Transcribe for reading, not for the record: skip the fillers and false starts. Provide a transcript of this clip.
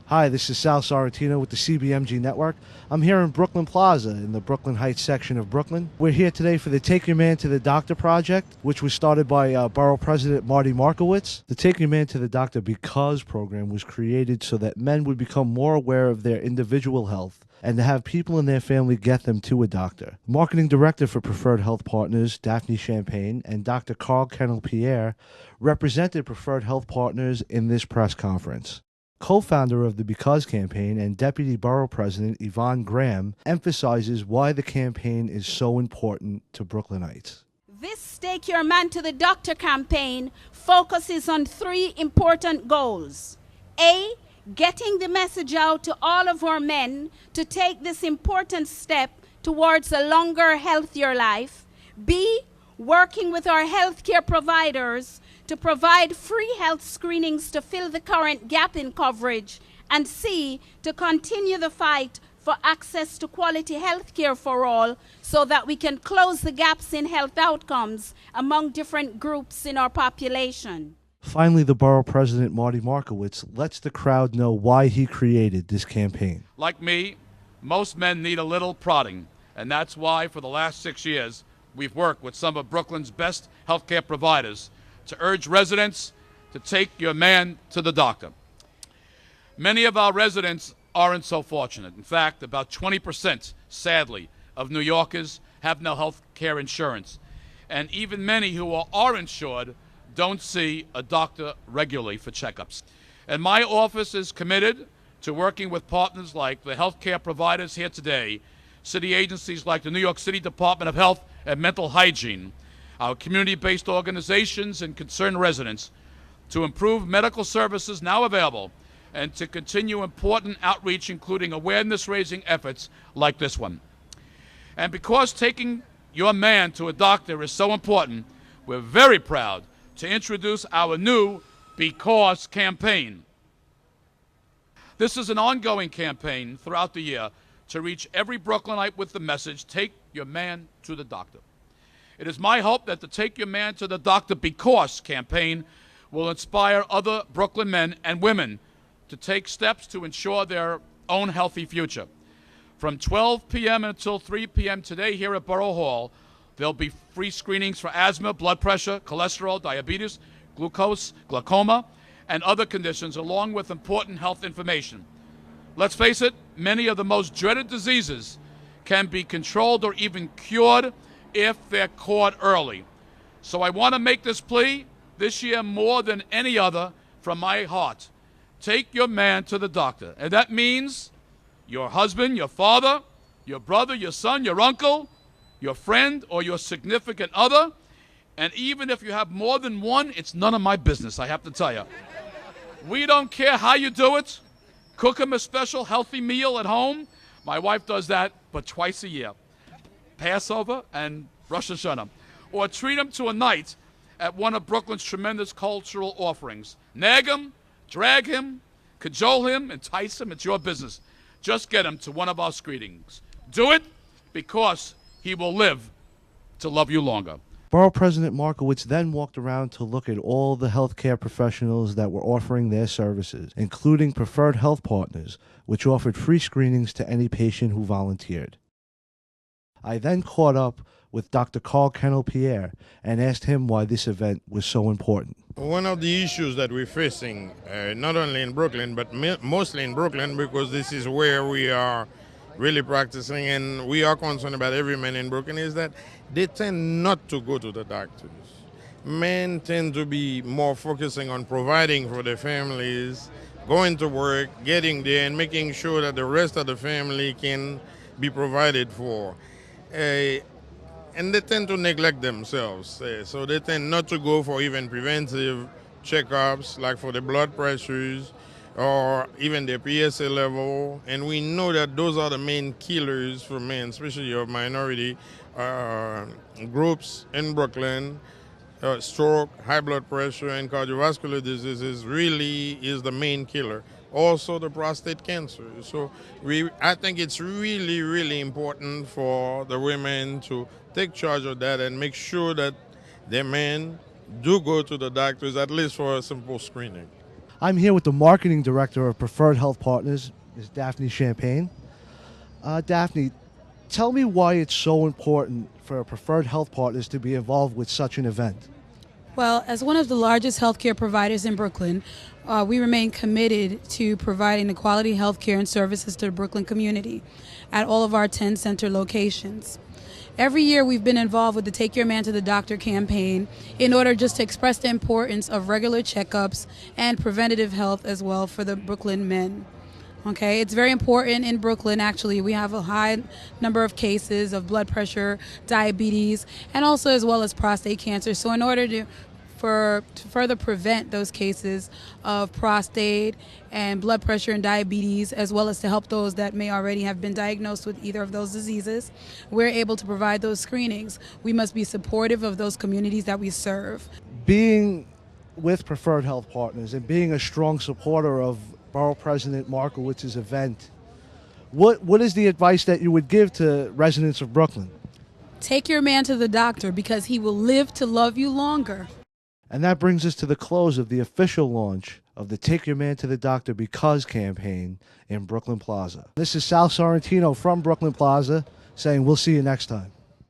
Hi, this is Sal Sorrentino with the CBMG Network. I'm here in Brooklyn Plaza in the Brooklyn Heights section of Brooklyn. We're here today for the Take Your Man to the Doctor project, which was started by Borough President Marty Markowitz. The Take Your Man to the Doctor Because program was created so that men would become more aware of their individual health and to have people in their family get them to a doctor. Marketing Director for Preferred Health Partners, Daphne Champagne, and Dr. Carl Kennel Pierre represented Preferred Health Partners in this press conference. Co-founder of the Because campaign and Deputy Borough President Yvonne Graham emphasizes why the campaign is so important to Brooklynites. This Take Your Man to the Doctor campaign focuses on three important goals. A, getting the message out to all of our men to take this important step towards a longer, healthier life. B, working with our healthcare providers to provide free health screenings to fill the current gap in coverage. And C, to continue the fight for access to quality health care for all so that we can close the gaps in health outcomes among different groups in our population. Finally, the Borough President, Marty Markowitz, lets the crowd know why he created this campaign. Like me, most men need a little prodding, and that's why for the last 6 years, we've worked with some of Brooklyn's best healthcare providers to urge residents to take your man to the doctor. Many of our residents aren't so fortunate. In fact, about 20%, sadly, of New Yorkers have no health care insurance. And even many who are insured don't see a doctor regularly for checkups. And my office is committed to working with partners like the healthcare providers here today, city agencies like the New York City Department of Health and Mental Hygiene, our community-based organizations and concerned residents to improve medical services now available and to continue important outreach, including awareness-raising efforts like this one. And because taking your man to a doctor is so important, we're very proud to introduce our new Because campaign. This is an ongoing campaign throughout the year to reach every Brooklynite with the message, take your man to the doctor. It is my hope that the Take Your Man to the Doctor Because campaign will inspire other Brooklyn men and women to take steps to ensure their own healthy future. From 12 p.m. until 3 p.m. today here at Borough Hall, there'll be free screenings for asthma, blood pressure, cholesterol, diabetes, glucose, glaucoma, and other conditions, along with important health information. Let's face it, many of the most dreaded diseases can be controlled or even cured if they're caught early. So I want to make this plea this year more than any other from my heart. Take your man to the doctor. And that means your husband, your father, your brother, your son, your uncle, your friend, or your significant other. And even if you have more than one, it's none of my business, I have to tell you. We don't care how you do it. Cook him a special healthy meal at home. My wife does that, but twice a year. Passover and Rosh Hashanah. Or treat him to a night at one of Brooklyn's tremendous cultural offerings. Nag him, drag him, cajole him, entice him. It's your business. Just get him to one of our screenings. Do it because he will live to love you longer. Borough President Markowitz then walked around to look at all the healthcare professionals that were offering their services, including Preferred Health Partners, which offered free screenings to any patient who volunteered. I then caught up with Dr. Carl Kennel Pierre and asked him why this event was so important. One of the issues that we're facing, not only in Brooklyn, but mostly in Brooklyn, because this is where we are really practicing and we are concerned about every man in Brooklyn, is that they tend not to go to the doctors. Men tend to be more focusing on providing for their families, going to work, getting there, and making sure that the rest of the family can be provided for. And they tend to neglect themselves. So they tend not to go for even preventive checkups, like for the blood pressures or even their PSA level. And we know that those are the main killers for men, especially of minority groups in Brooklyn. Stroke, high blood pressure, and cardiovascular diseases really is the main killer. Also the prostate cancer. So I think it's really, really important for the women to take charge of that and make sure that their men do go to the doctors, at least for a simple screening. I'm here with the marketing director of Preferred Health Partners, Ms. Daphne Champagne. Daphne, tell me why it's so important for Preferred Health Partners to be involved with such an event. Well, as one of the largest healthcare providers in Brooklyn, we remain committed to providing the quality healthcare and services to the Brooklyn community at all of our 10 center locations. Every year we've been involved with the Take Your Man to the Doctor campaign in order just to express the importance of regular checkups and preventative health as well for the Brooklyn men. Okay, it's very important in Brooklyn. Actually, we have a high number of cases of blood pressure, diabetes, and also as well as prostate cancer. So in order to further prevent those cases of prostate and blood pressure and diabetes, as well as to help those that may already have been diagnosed with either of those diseases, we're able to provide those screenings. We must be supportive of those communities that we serve. Being with Preferred Health Partners and being a strong supporter of Borough President Markowitz's event, what is the advice that you would give to residents of Brooklyn? Take your man to the doctor because he will live to love you longer. And that brings us to the close of the official launch of the Take Your Man to the Doctor Because campaign in Brooklyn Plaza. This is Sal Sorrentino from Brooklyn Plaza saying we'll see you next time.